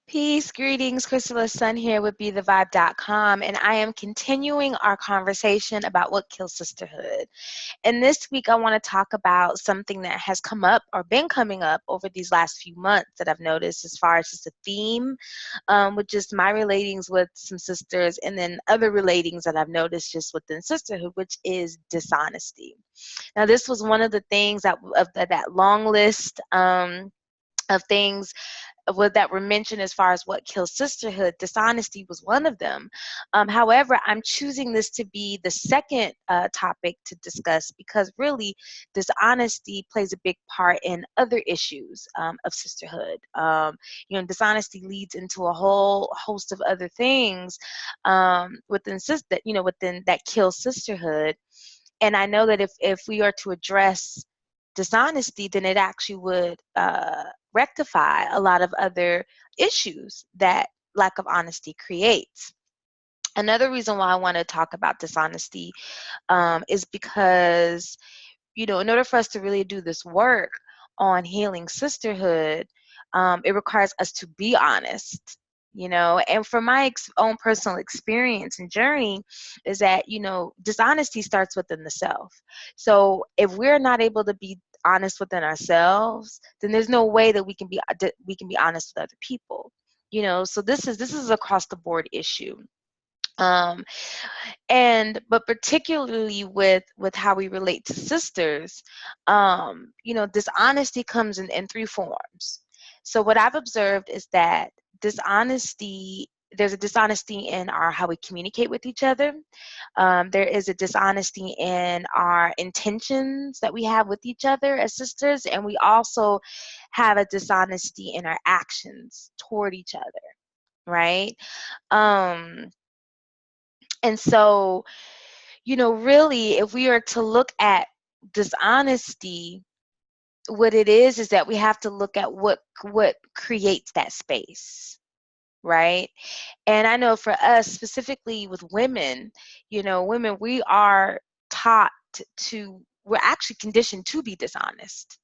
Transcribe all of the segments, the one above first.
Peace, greetings, Chrysalis Sun here with BeTheVibe.com, and I am continuing our conversation about what kills sisterhood. And this week, I want to talk about something that has come up or been coming up over these last few months that I've noticed as far as just a theme, with just my relatings with some sisters, and then other relatings that I've noticed just within sisterhood, which is dishonesty. Now, this was one of the things of that long list. Of things that were mentioned as far as what kills sisterhood. Dishonesty was one of them. However, I'm choosing this to be the second topic to discuss because really dishonesty plays a big part in other issues of sisterhood. Dishonesty leads into a whole host of other things within that kills sisterhood. And I know that if we are to address dishonesty, then it actually would rectify a lot of other issues that lack of honesty creates. Another reason why I want to talk about dishonesty is because, in order for us to really do this work on healing sisterhood, it requires us to be honest. And from my own personal experience and journey is that, dishonesty starts within the self. So if we're not able to be honest within ourselves, then there's no way that we can be honest with other people. So this is across the board issue. um but particularly with how we relate to sisters, dishonesty comes in three forms. So what I've observed is that dishonesty there's a dishonesty in our how we communicate with each other. There is a dishonesty in our intentions that we have with each other as sisters, and we also have a dishonesty in our actions toward each other, right? um and so, really, if we are to look at dishonesty, what it is that we have to look at what creates that space, right? And I know for us, specifically with women, women, we are taught we're actually conditioned to be dishonest.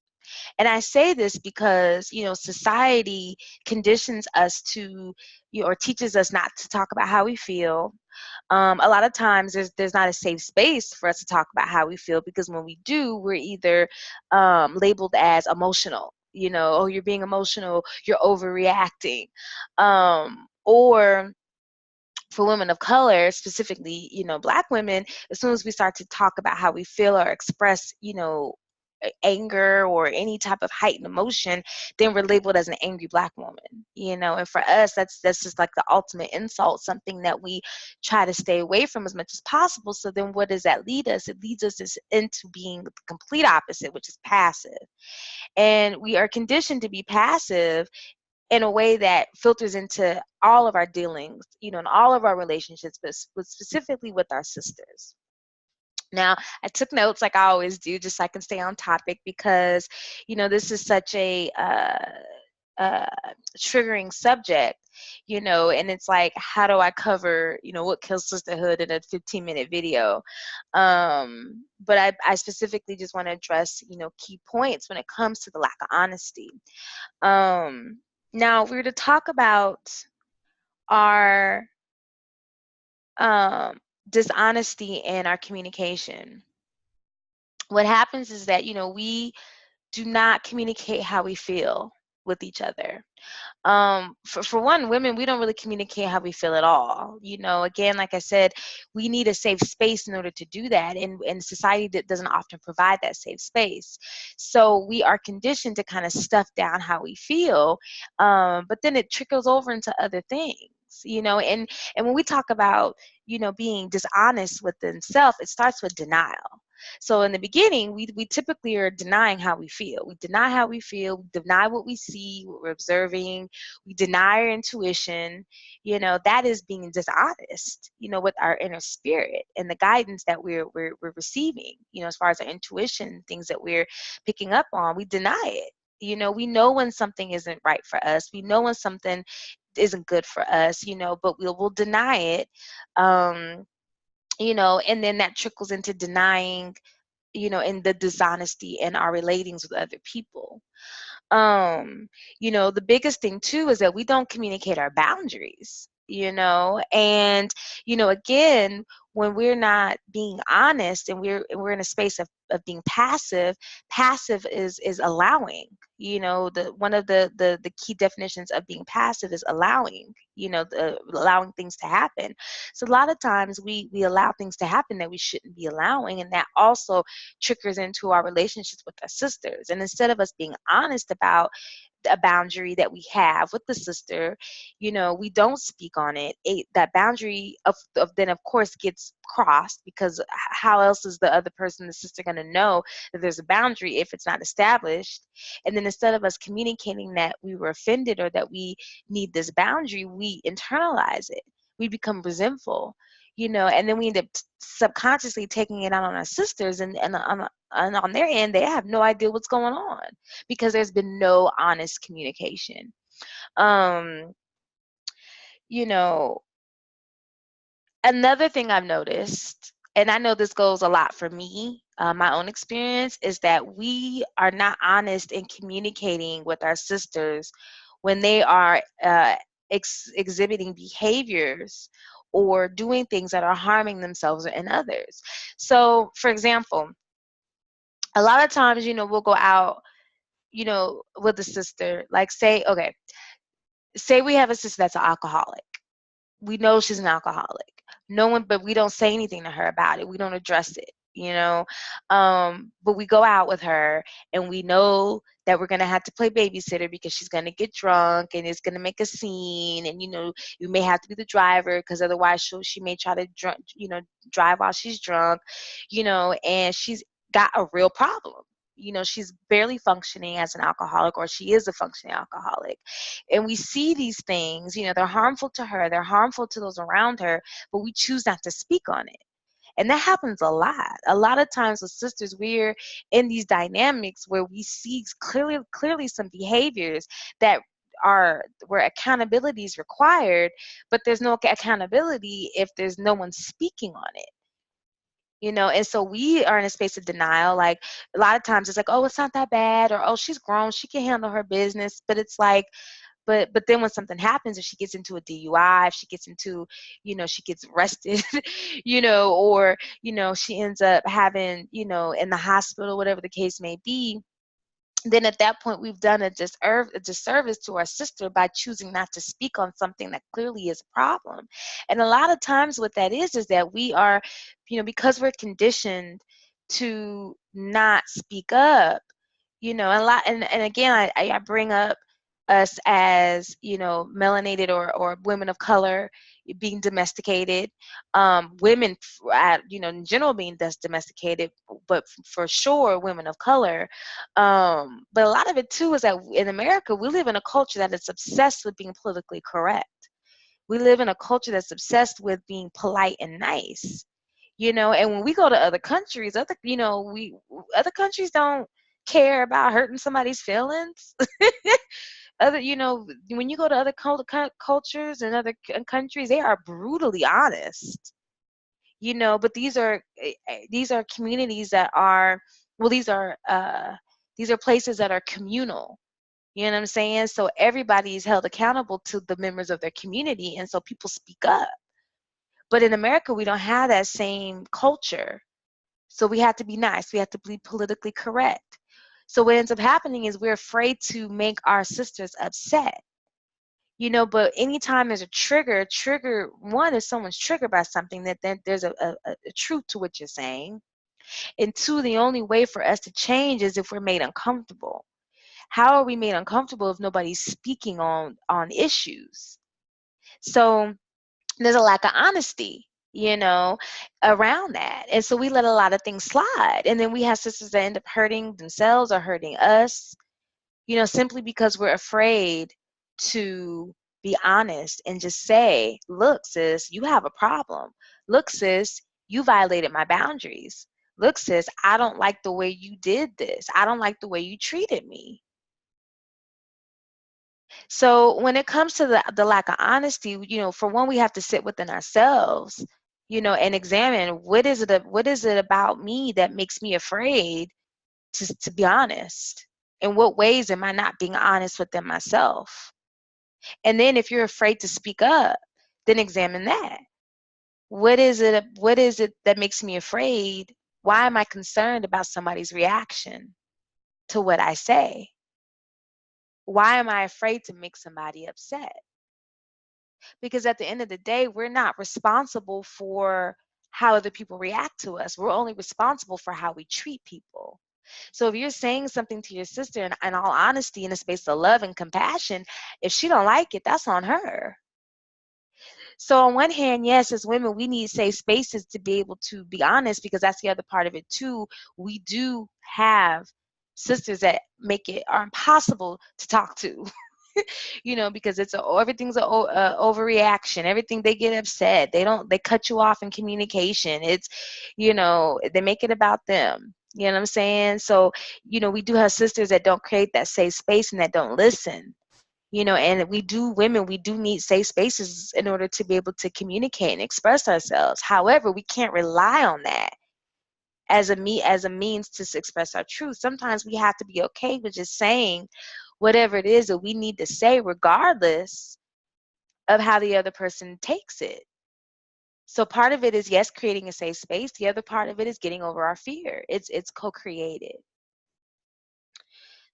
And I say this because, society conditions us to, or teaches us not to talk about how we feel. A lot of times there's not a safe space for us to talk about how we feel, because when we do, we're either labeled as emotional. Oh, you're being emotional, you're overreacting. Or for women of color, specifically, Black women, as soon as we start to talk about how we feel or express, anger or any type of heightened emotion, then we're labeled as an angry Black woman. And for us, that's just like the ultimate insult, something that we try to stay away from as much as possible. So then what does that lead us? It leads us into being the complete opposite, which is passive. And we are conditioned to be passive in a way that filters into all of our dealings, in all of our relationships, but specifically with our sisters. Now, I took notes like I always do, just so I can stay on topic, because, this is such a uh, triggering subject, and it's like, how do I cover, what kills sisterhood in a 15-minute video? But I specifically just want to address, key points when it comes to the lack of honesty. Now, if we were to talk about our dishonesty in our communication, what happens is that, we do not communicate how we feel with each other. For one, women, we don't really communicate how we feel at all. Again, like I said, we need a safe space in order to do that, and society that doesn't often provide that safe space. So we are conditioned to kind of stuff down how we feel, but then it trickles over into other things. And when we talk about, being dishonest within self, it starts with denial. So in the beginning, we typically are denying how we feel. We deny how we feel. We deny what we see, what we're observing. We deny our intuition. That is being dishonest, with our inner spirit and the guidance that we're receiving, as far as our intuition, things that we're picking up on. We deny it. We know when something isn't right for us. We know when something isn't good for us, but we'll deny it. And then that trickles into denying, in the dishonesty in our relatings with other people. The biggest thing too is that we don't communicate our boundaries, and again, when we're not being honest and we're in a space of being passive. Passive is allowing. The one of the key definitions of being passive is allowing, allowing things to happen. So a lot of times we allow things to happen that we shouldn't be allowing, and that also triggers into our relationships with our sisters. And instead of us being honest about a boundary that we have with the sister, we don't speak on it. That boundary of then of course gets crossed, because how else is the other person, the sister, going to know that there's a boundary if it's not established? And then instead of us communicating that we were offended or that we need this boundary, we internalize it. We become resentful, and then we end up subconsciously taking it out on our sisters, and on their end, they have no idea what's going on because there's been no honest communication. Um, you know, Another thing I've noticed, and I know this goes a lot for me, my own experience, is that we are not honest in communicating with our sisters when they are exhibiting behaviors or doing things that are harming themselves and others. So, for example, a lot of times, we'll go out, with a sister, like say we have a sister that's an alcoholic. We know she's an alcoholic. No one, but we don't say anything to her about it. We don't address it, but we go out with her and we know that we're going to have to play babysitter because she's going to get drunk and it's going to make a scene. And, you may have to be the driver because otherwise she may try to drive while she's drunk, and she's got a real problem. She's barely functioning as an alcoholic, or she is a functioning alcoholic. And we see these things, they're harmful to her, they're harmful to those around her, but we choose not to speak on it. And that happens a lot. A lot of times with sisters, we're in these dynamics where we see clearly some behaviors that are where accountability is required, but there's no accountability if there's no one speaking on it. And so we are in a space of denial. Like, a lot of times it's like, oh, it's not that bad, or oh, she's grown, she can handle her business. But it's like, but then when something happens, if she gets into a DUI, if she gets into, she gets arrested, or she ends up having, in the hospital, whatever the case may be, then at that point we've done a disservice to our sister by choosing not to speak on something that clearly is a problem. And a lot of times what that is that we are, because we're conditioned to not speak up, a lot. And again, I bring up us as, melanated or women of color being domesticated, women, in general being domesticated, but for sure women of color. But a lot of it too is that in America, we live in a culture that is obsessed with being politically correct. We live in a culture that's obsessed with being polite and nice, and when we go to other countries, other countries don't care about hurting somebody's feelings. When you go to other cultures and other countries, they are brutally honest. But these are communities that are, well, these are places that are communal. You know what I'm saying? So everybody is held accountable to the members of their community, and so people speak up. But in America, we don't have that same culture. So we have to be nice. We have to be politically correct. So what ends up happening is we're afraid to make our sisters upset. But anytime there's a trigger one, if someone's triggered by something, that then there's a truth to what you're saying. And two, the only way for us to change is if we're made uncomfortable. How are we made uncomfortable if nobody's speaking on issues? So there's a lack of honesty, around that. And so we let a lot of things slide. And then we have sisters that end up hurting themselves or hurting us, simply because we're afraid to be honest and just say, look, sis, you have a problem. Look, sis, you violated my boundaries. Look, sis, I don't like the way you did this. I don't like the way you treated me. So when it comes to the lack of honesty, for one, we have to sit within ourselves, and examine what is it about me that makes me afraid to be honest. In what ways am I not being honest within myself? And then if you're afraid to speak up, then examine that. What is it that makes me afraid? Why am I concerned about somebody's reaction to what I say? Why am I afraid to make somebody upset? Because at the end of the day, we're not responsible for how other people react to us. We're only responsible for how we treat people. So if you're saying something to your sister in all honesty, in a space of love and compassion, if she don't like it, that's on her. So on one hand, yes, as women, we need safe spaces to be able to be honest, because that's the other part of it too. We do have sisters that make it are impossible to talk to. Because everything's a overreaction. Everything, they get upset. They cut you off in communication. It's, they make it about them. You know what I'm saying? So, we do have sisters that don't create that safe space and that don't listen. And women, we do need safe spaces in order to be able to communicate and express ourselves. However, we can't rely on that as a means to express our truth. Sometimes we have to be okay with just saying whatever it is that we need to say, regardless of how the other person takes it. So part of it is, yes, creating a safe space. The other part of it is getting over our fear. It's co-created.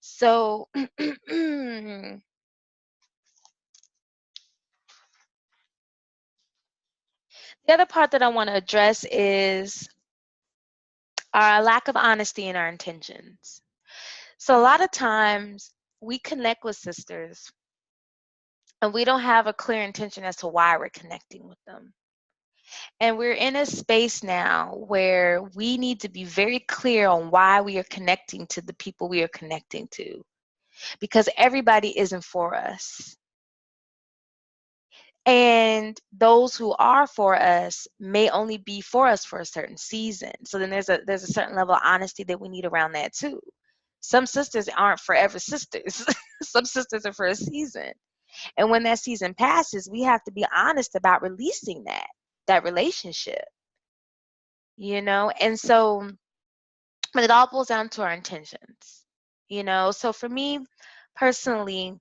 So the other part that I want to address is our lack of honesty in our intentions. So a lot of times we connect with sisters and we don't have a clear intention as to why we're connecting with them. And we're in a space now where we need to be very clear on why we are connecting to the people we are connecting to, because everybody isn't for us. And those who are for us may only be for us for a certain season. So then there's a certain level of honesty that we need around that too. Some sisters aren't forever sisters. Some sisters are for a season. And when that season passes, we have to be honest about releasing that relationship. And so, but it all boils down to our intentions. So for me personally,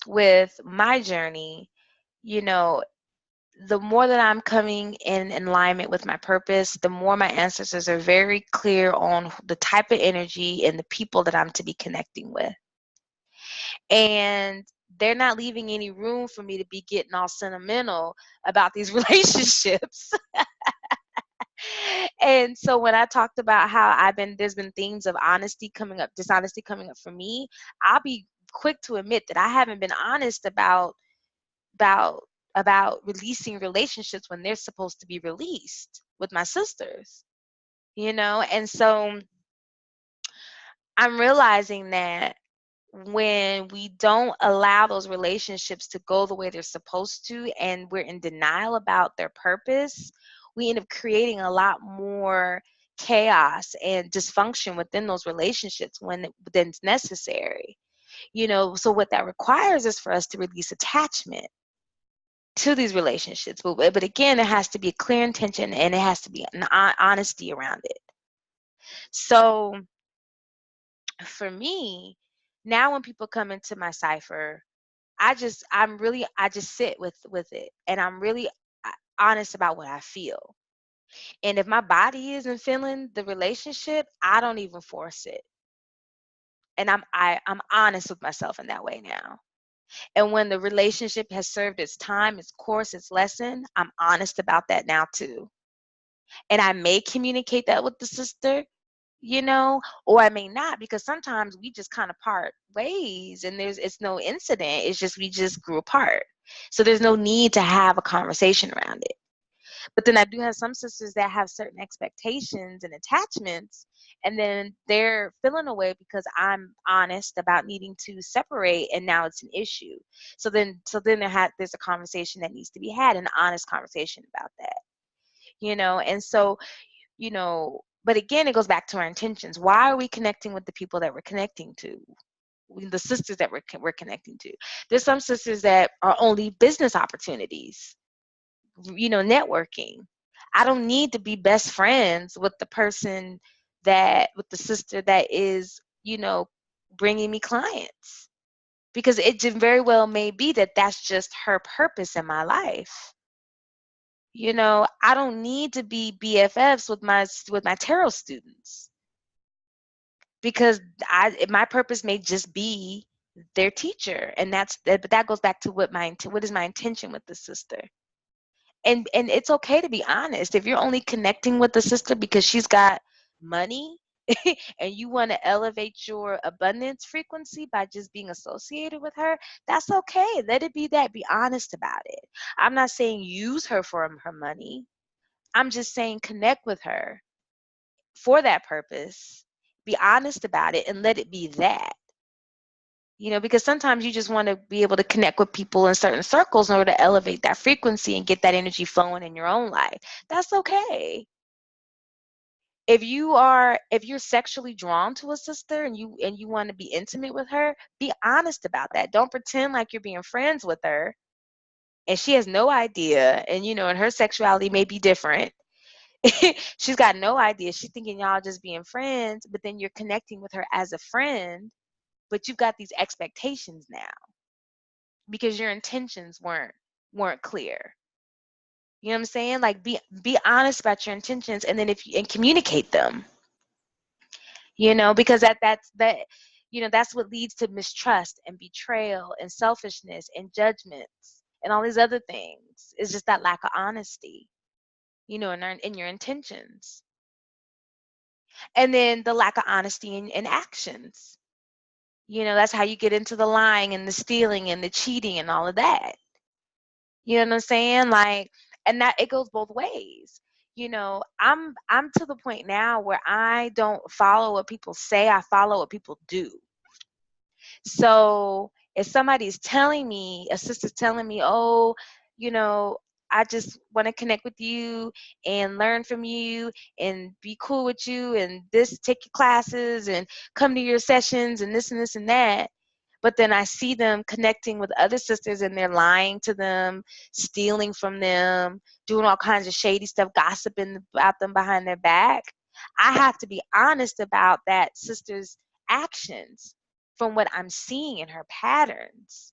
with my journey, the more that I'm coming in alignment with my purpose, the more my ancestors are very clear on the type of energy and the people that I'm to be connecting with. And they're not leaving any room for me to be getting all sentimental about these relationships. And so when I talked about how there's been themes of honesty coming up, dishonesty coming up for me, I'll be quick to admit that I haven't been honest about releasing relationships when they're supposed to be released with my sisters, and so I'm realizing that when we don't allow those relationships to go the way they're supposed to, and we're in denial about their purpose, we end up creating a lot more chaos and dysfunction within those relationships than it's necessary. So what that requires is for us to release attachment to these relationships. But again, it has to be a clear intention and it has to be an honesty around it. So for me, now when people come into my cipher, I just sit with it, and I'm really honest about what I feel. And if my body isn't feeling the relationship, I don't even force it. And I'm honest with myself in that way now. And when the relationship has served its time, its course, its lesson, I'm honest about that now too. And I may communicate that with the sister, or I may not, because sometimes we just kind of part ways and it's no incident. It's just we just grew apart. So there's no need to have a conversation around it. But then I do have some sisters that have certain expectations and attachments, and then they're feeling away because I'm honest about needing to separate, and now it's an issue. So then there's a conversation that needs to be had, an honest conversation about that. And so, but again, it goes back to our intentions. Why are we connecting with the people that we're connecting to? The sisters that we're connecting to. There's some sisters that are only business opportunities, networking. I don't need to be best friends with the sister that is, bringing me clients, because it very well may be that that's just her purpose in my life. You know, I don't need to be BFFs with my tarot students, because my purpose may just be their teacher, and but that goes back to what is my intention with the sister. And it's okay to be honest. If you're only connecting with the sister because she's got money and you want to elevate your abundance frequency by just being associated with her, that's okay. Let it be that. Be honest about it. I'm not saying use her for her money. I'm just saying connect with her for that purpose. Be honest about it and let it be that. You know, because sometimes you just want to be able to connect with people in certain circles in order to elevate that frequency and get that energy flowing in your own life. That's okay. If you're sexually drawn to a sister and you want to be intimate with her, be honest about that. Don't pretend like you're being friends with her and she has no idea, and and her sexuality may be different. She's got no idea. She's thinking y'all just being friends, but then you're connecting with her as a friend, but you've got these expectations now because your intentions weren't clear. You know what I'm saying? Like be honest about your intentions, and then and communicate them. Because that's what leads to mistrust and betrayal and selfishness and judgments and all these other things. It's just that lack of honesty, in your intentions. And then the lack of honesty in actions. That's how you get into the lying and the stealing and the cheating and all of that. You know what I'm saying? Like, and that it goes both ways. I'm to the point now where I don't follow what people say, I follow what people do. So if somebody's telling me, a sister's telling me, oh, I just want to connect with you and learn from you and be cool with you and take your classes and come to your sessions and this and this and that. But then I see them connecting with other sisters and they're lying to them, stealing from them, doing all kinds of shady stuff, gossiping about them behind their back. I have to be honest about that sister's actions from what I'm seeing in her patterns.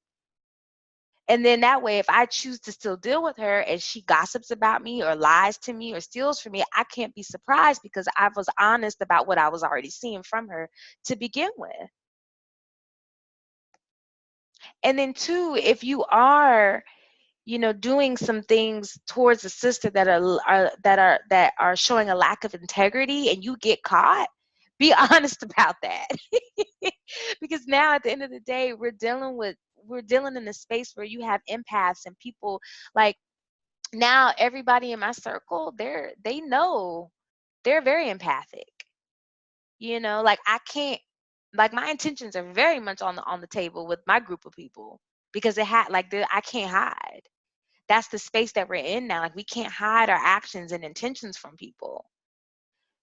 And then that way, if I choose to still deal with her and she gossips about me or lies to me or steals from me, I can't be surprised because I was honest about what I was already seeing from her to begin with. And then two, if you are, doing some things towards a sister that are showing a lack of integrity and you get caught, be honest about that. Because now at the end of the day, we're dealing in a space where you have empaths and people like, now everybody in my circle, they know, they're very empathic. Like I can't, like my intentions are very much on the table with my group of people because I can't hide. That's the space that we're in now. Like we can't hide our actions and intentions from people.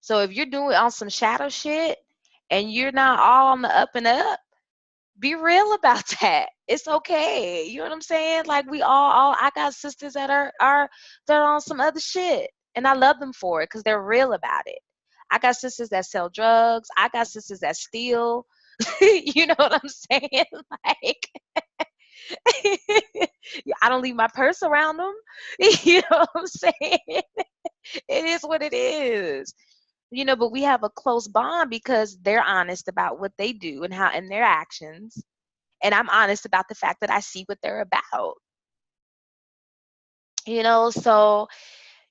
So if you're doing on some shadow shit and you're not all on the up and up, be real about that. It's okay. You know what I'm saying? Like we all I got sisters that are on some other shit, and I love them for it because they're real about it. I got sisters that sell drugs. I got sisters that steal. You know what I'm saying? Like I don't leave my purse around them. You know what I'm saying? It is what it is. But we have a close bond because they're honest about what they do and how and their actions. And I'm honest about the fact that I see what they're about. So,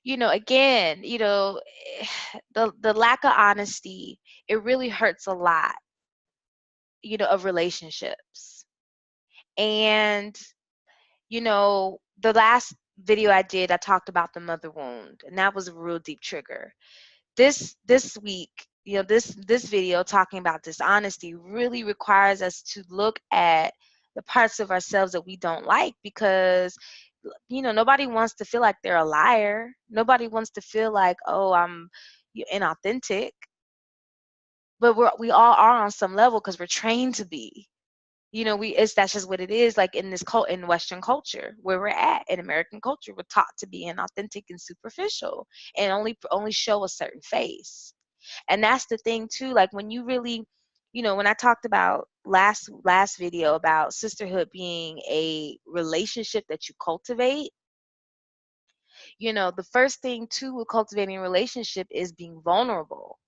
again, the lack of honesty, it really hurts a lot, of relationships. And, the last video I did, I talked about the mother wound, and that was a real deep trigger. This week, this video talking about dishonesty really requires us to look at the parts of ourselves that we don't like, because nobody wants to feel like they're a liar. Nobody wants to feel like, oh, I'm inauthentic. But we all are on some level because we're trained to be. That's just what it is. Like in in Western culture where we're at, in American culture, we're taught to be inauthentic and superficial and only show a certain face. And that's the thing too. Like when you really, when I talked about last video about sisterhood being a relationship that you cultivate. The first thing too with cultivating a relationship is being vulnerable.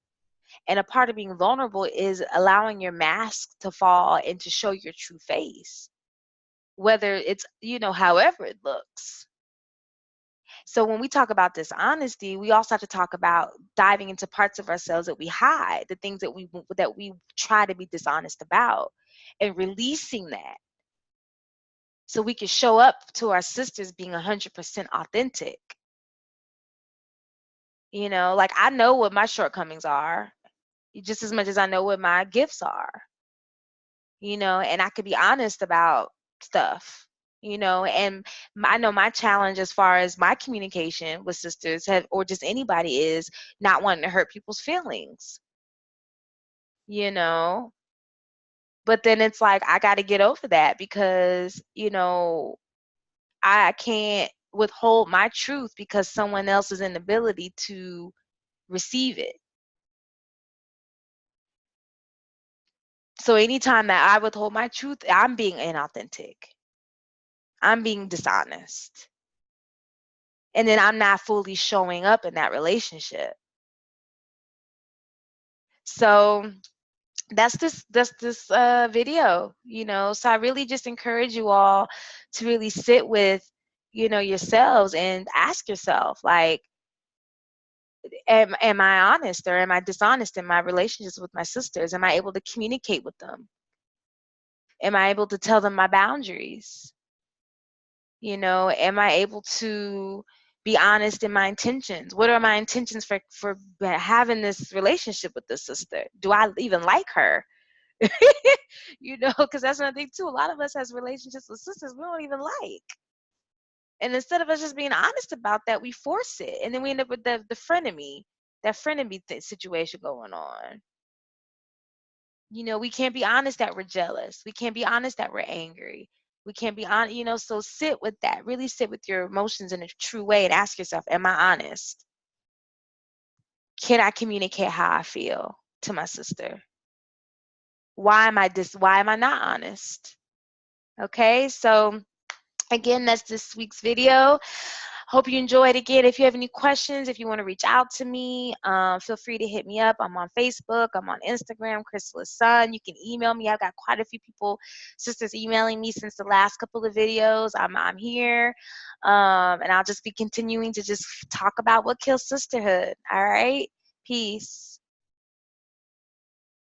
And a part of being vulnerable is allowing your mask to fall and to show your true face, whether it's, however it looks. So when we talk about dishonesty, we also have to talk about diving into parts of ourselves that we hide, the things that we try to be dishonest about, and releasing that so we can show up to our sisters being 100% authentic. Like I know what my shortcomings are, just as much as I know what my gifts are, and I could be honest about stuff, and I know my challenge as far as my communication with sisters or just anybody is not wanting to hurt people's feelings, but then it's like I got to get over that because, I can't withhold my truth because someone else's inability to receive it. So anytime that I withhold my truth, I'm being inauthentic. I'm being dishonest. And then I'm not fully showing up in that relationship. So that's this video, So I really just encourage you all to really sit with, yourselves and ask yourself, like, am I honest or am I dishonest in my relationships with my sisters? Am I able to communicate with them? Am I able to tell them my boundaries? Am I able to be honest in my intentions? What are my intentions for having this relationship with this sister? Do I even like her? Because that's another thing too. A lot of us has relationships with sisters we don't even like. And instead of us just being honest about that, we force it. And then we end up with the frenemy, that frenemy situation going on. We can't be honest that we're jealous. We can't be honest that we're angry. We can't be honest, so sit with that. Really sit with your emotions in a true way and ask yourself, am I honest? Can I communicate how I feel to my sister? Why am I not honest? Okay, so again, that's this week's video. Hope you enjoyed. Again, if you have any questions, if you want to reach out to me, feel free to hit me up. I'm on Facebook. I'm on Instagram, Chrysalis Sun. You can email me. I've got quite a few sisters emailing me since the last couple of videos. I'm here, and I'll just be continuing to just talk about what kills sisterhood. All right? Peace.